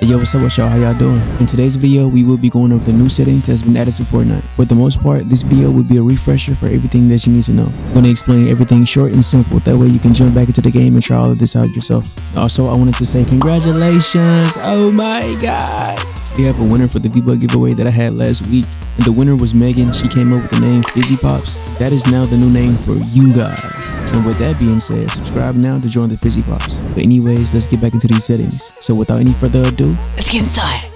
Hey yo, what's up with y'all? How y'all doing? In today's video, we will be going over the new settings that's been added to Fortnite. For the most part, this video will be a refresher for everything that you need to know. I'm going to explain everything short and simple. That way you can jump back into the game and try all of this out yourself. Also, I wanted to say congratulations. Oh my god. We have a winner for the V-Buck giveaway that I had last week. And the winner was Megan. She came up with the name Fizzy Pops. That is now the new name for you guys. And with that being said, subscribe now to join the Fizzy Pops. But anyways, let's get back into these settings. So without any further ado, let's get inside.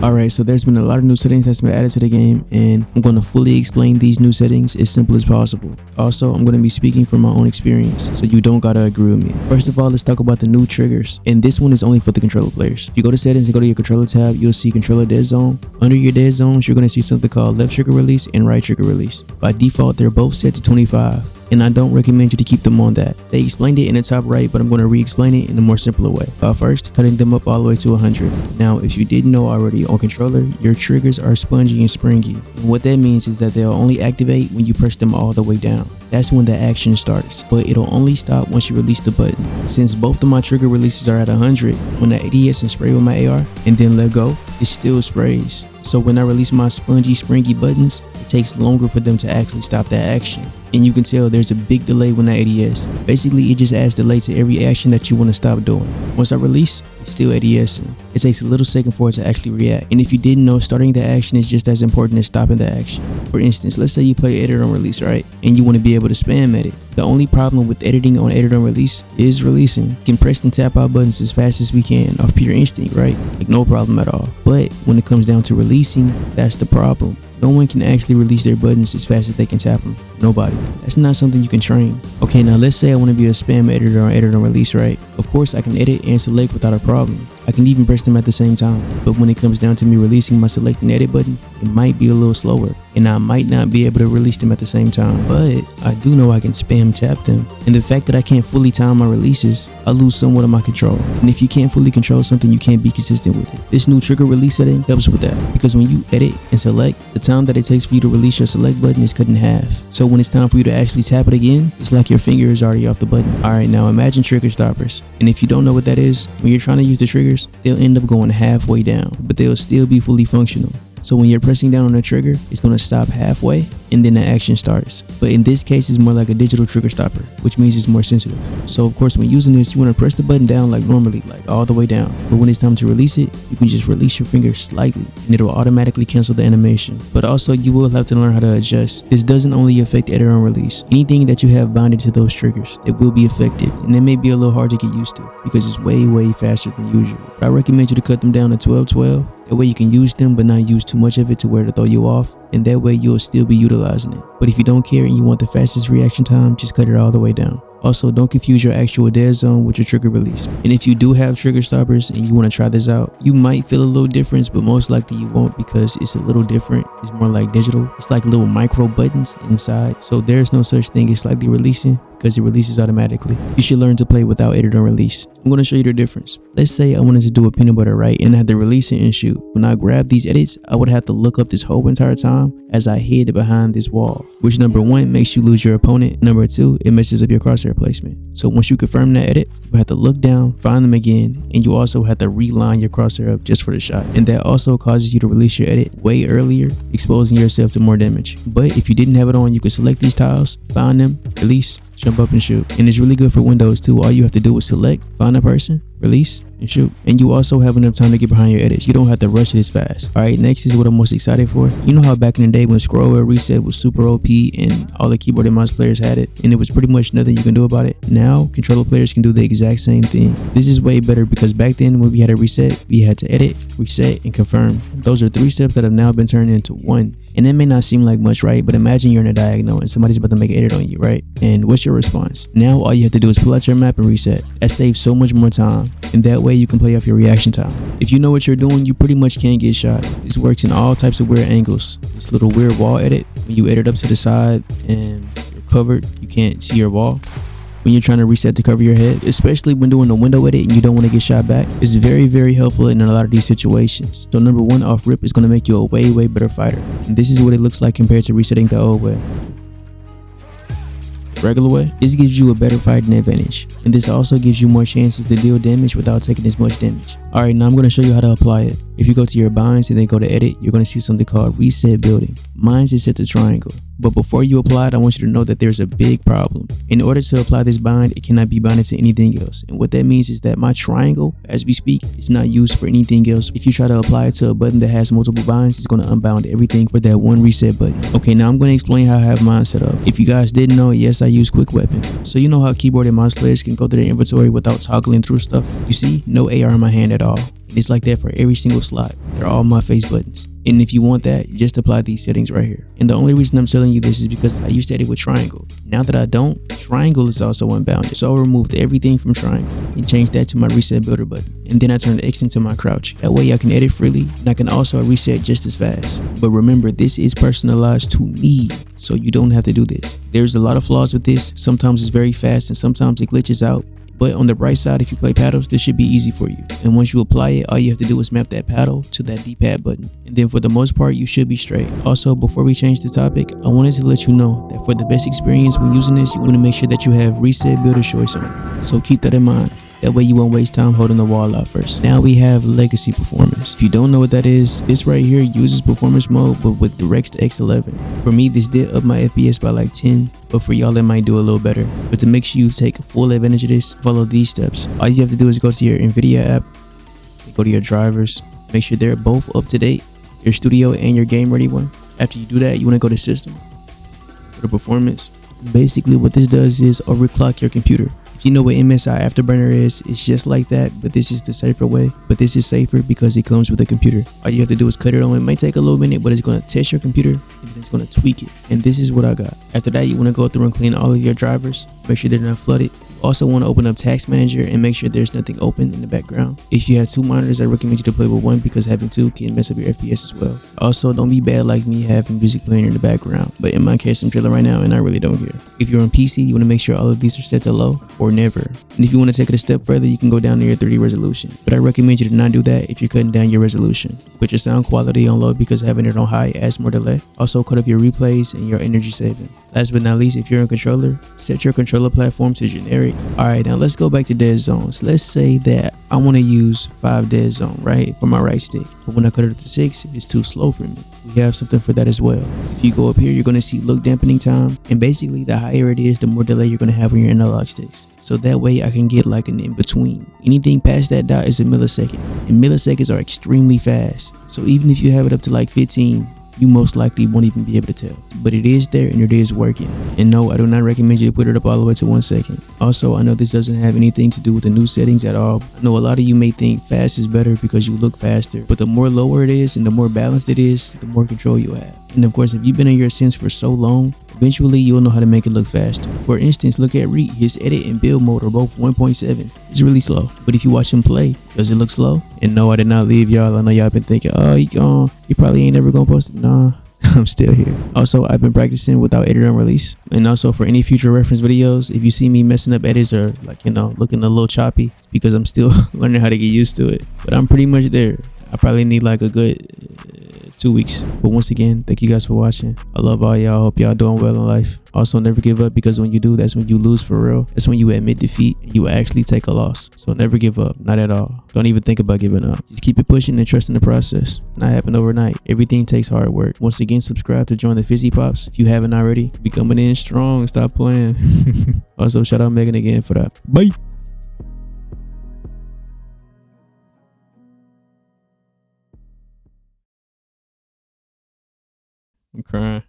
Alright, so there's been a lot of new settings that's been added to the game, and I'm going to fully explain these new settings as simple as possible. Also, I'm going to be speaking from my own experience, so you don't gotta agree with me. First of all, let's talk about the new triggers, and this one is only for the controller players. If you go to settings and go to your controller tab, you'll see controller dead zone. Under your dead zones, you're going to see something called left trigger release and right trigger release. By default, they're both set to 25. And I don't recommend you to keep them on that. They explained it in the top right, but I'm going to re-explain it in a more simpler way. First, cutting them up all the way to 100. Now, if you didn't know already, on controller, your triggers are spongy and springy. And what that means is that they'll only activate when you press them all the way down. That's when the action starts, but it'll only stop once you release the button. Since both of my trigger releases are at 100, when I ADS and spray with my AR and then let go, it still sprays. So when I release my spongy, springy buttons, it takes longer for them to actually stop that action. And you can tell there's a big delay when I ADS. Basically, it just adds delay to every action that you want to stop doing. Once I release, it's still ADSing. It takes a little second for it to actually react. And if you didn't know, starting the action is just as important as stopping the action. For instance, let's say you play edit on release, right? And you want to be able to spam edit. The only problem with editing on edit on release is releasing. We can press and tap our buttons as fast as we can off pure instinct, right? Like no problem at all. But when it comes down to releasing, that's the problem. No one can actually release their buttons as fast as they can tap them. Nobody. That's not something you can train. Okay, now let's say I want to be a spam editor on edit on release, right? Of course, I can edit and select without a problem. I can even press them at the same time. But when it comes down to me releasing my select and edit button, it might be a little slower. And I might not be able to release them at the same time. But I do know I can spam tap them. And the fact that I can't fully time my releases, I lose somewhat of my control. And if you can't fully control something, you can't be consistent with it. This new trigger release setting helps with that. Because when you edit and select, the time that it takes for you to release your select button is cut in half. So when it's time for you to actually tap it again, it's like your finger is already off the button. Alright, now imagine trigger stoppers. And if you don't know what that is, when you're trying to use the triggers, they'll end up going halfway down, but they'll still be fully functional. So when you're pressing down on the trigger, it's going to stop halfway and then the action starts. But in this case, it's more like a digital trigger stopper, which means it's more sensitive. So of course, when using this, you want to press the button down like normally, like all the way down. But when it's time to release it, you can just release your finger slightly and it'll automatically cancel the animation. But also you will have to learn how to adjust. This doesn't only affect edit on release. Anything that you have binded to those triggers, it will be affected. And it may be a little hard to get used to because it's way faster than usual. But I recommend you to cut them down to 12-12. That way you can use them but not use too much of it to where to throw you off, and that way you'll still be utilizing it. But if you don't care and you want the fastest reaction time, just cut it all the way down. Also, don't confuse your actual dead zone with your trigger release. And if you do have trigger stoppers and you want to try this out, you might feel a little difference, but most likely you won't because it's a little different. It's more like digital. It's like little micro buttons inside. So there's no such thing as slightly releasing because it releases automatically. You should learn to play without edit on release. I'm going to show you the difference. Let's say I wanted to do a peanut butter, right? And I had to release it and shoot. When I grab these edits, I would have to look up this whole entire time as I hid behind this wall, which number one makes you lose your opponent. Number two, it messes up your crosshair placement. So once you confirm that edit, you have to look down, find them again, and you also have to reline your crosshair up just for the shot. And that also causes you to release your edit way earlier, exposing yourself to more damage. But if you didn't have it on, you could select these tiles, find them, release, jump up and shoot. And it's really good for Windows too. All you have to do is select, find a person, release, and shoot. And you also have enough time to get behind your edits. You don't have to rush it as fast. Alright, next is what I'm most excited for. You know how back in the day when scroll wheel reset was super OP and all the keyboard and mouse players had it, and it was pretty much nothing you can do about it? Now, controller players can do the exact same thing. This is way better because back then when we had a reset, we had to edit, reset, and confirm. Those are 3 steps that have now been turned into 1. And it may not seem like much, right? But imagine you're in a diagonal and somebody's about to make an edit on you, right? And what's your response? Now all you have to do is pull out your map and reset. That saves so much more time, and that way you can play off your reaction time. If you know what you're doing, you pretty much can't get shot. This works in all types of weird angles. This little weird wall edit, when you edit up to the side and you're covered, you can't see your wall. When you're trying to reset to cover your head, especially when doing a window edit and you don't want to get shot back, it's very helpful in a lot of these situations. So number one, off rip is going to make you a way better fighter. And this is what it looks like compared to resetting the old way. regular way, this gives you a better fighting advantage, and this also gives you more chances to deal damage without taking as much damage. Alright, now I'm going to show you how to apply it. If you go to your binds and then go to edit, you're going to see something called reset building. Mine's is set to triangle. But before you apply it, I want you to know that there's a big problem. In order to apply this bind, it cannot be binded to anything else. And what that means is that my triangle, as we speak, is not used for anything else. If you try to apply it to a button that has multiple binds, it's going to unbound everything for that one reset button. Okay, now I'm going to explain how I have mine set up. If you guys didn't know, yes, I use quick weapon. So you know how keyboard and mouse players can go through their inventory without toggling through stuff? You see, no AR in my hand at all. And it's like that for every single slot. They're all my face buttons. And if you want that, just apply these settings right here. And the only reason I'm telling you this is because I used to edit with triangle. Now that I don't, triangle is also unbounded. So I removed everything from triangle and changed that to my reset builder button. And then I turned X into my crouch. That way I can edit freely and I can also reset just as fast. But remember, this is personalized to me, so you don't have to do this. There's a lot of flaws with this. Sometimes it's very fast and sometimes it glitches out. But on the bright side, if you play paddles, this should be easy for you. And once you apply it, all you have to do is map that paddle to that D-pad button. And then for the most part, you should be straight. Also, before we change the topic, I wanted to let you know that for the best experience when using this, you want to make sure that you have reset builder choice on. So keep that in mind. That way you won't waste time holding the wall out first. Now we have legacy performance. If you don't know what that is, this right here uses performance mode but with DirectX 11. For me, this did up my FPS by like 10, but for y'all it might do a little better. But to make sure you take full advantage of this, follow these steps. All you have to do is go to your NVIDIA app, go to your drivers, make sure they're both up to date, your studio and your game ready one. After you do that, you want to go to system, go to performance. Basically what this does is overclock your computer. You know what MSI Afterburner is? It's just like that, but this is the safer way. But this is safer because it comes with a computer. All you have to do is cut it on. It might take a little minute, but it's going to test your computer and then it's going to tweak it. And this is what I got. After that, you want to go through and clean all of your drivers. Make sure they're not flooded. You also want to open up Task Manager and make sure there's nothing open in the background. If you have two monitors, I recommend you to play with one because having two can mess up your FPS as well. Also, don't be bad like me having music playing in the background. But in my case, I'm drilling right now and I really don't care. If you're on PC, you want to make sure all of these are set to low or never. And if you want to take it a step further, you can go down to your 3D resolution. But I recommend you to not do that if you're cutting down your resolution. Put your sound quality on low because having it on high adds more delay. Also, cut off your replays and your energy saving. Last but not least, if you're a controller, set your controller platform to generic. Alright, now let's go back to dead zones. Let's say that I want to use 5 dead zone, right, for my right stick. But when I cut it up to 6, it's too slow for me. We have something for that as well. If you go up here, you're going to see look dampening time. And basically, the higher it is, the more delay you're going to have on your analog sticks. So that way I can get like an in-between. Anything past that dot is a millisecond. And milliseconds are extremely fast. So even if you have it up to like 15, you most likely won't even be able to tell. But it is there and it is working. And no, I do not recommend you to put it up all the way to 1 second. Also, I know this doesn't have anything to do with the new settings at all. I know a lot of you may think fast is better because you look faster. But the more lower it is and the more balanced it is, the more control you have. And of course, if you've been in your Sims for so long, eventually you'll know how to make it look faster. For instance, look at Reed. His edit and build mode are both 1.7. It's really slow. But if you watch him play, does it look slow? And no, I did not leave y'all. I know y'all been thinking, oh, he gone. He probably ain't never gonna post it. Nah, I'm still here. Also, I've been practicing without edit on release. And also for any future reference videos, if you see me messing up edits or like, looking a little choppy, it's because I'm still learning how to get used to it. But I'm pretty much there. I probably need like a good 2 weeks. But once again, thank you guys for watching. I love all y'all. Hope y'all doing well in life. Also, never give up because when you do, that's when you lose for real. That's when you admit defeat and you actually take a loss. So never give up. Not at all. Don't even think about giving up. Just keep it pushing and trust in the process. Not happen overnight. Everything takes hard work. Once again, subscribe to join the Fizzy Pops if you haven't already. Be coming in strong. Stop playing. Also, shout out Megan again for that. Bye. I'm crying.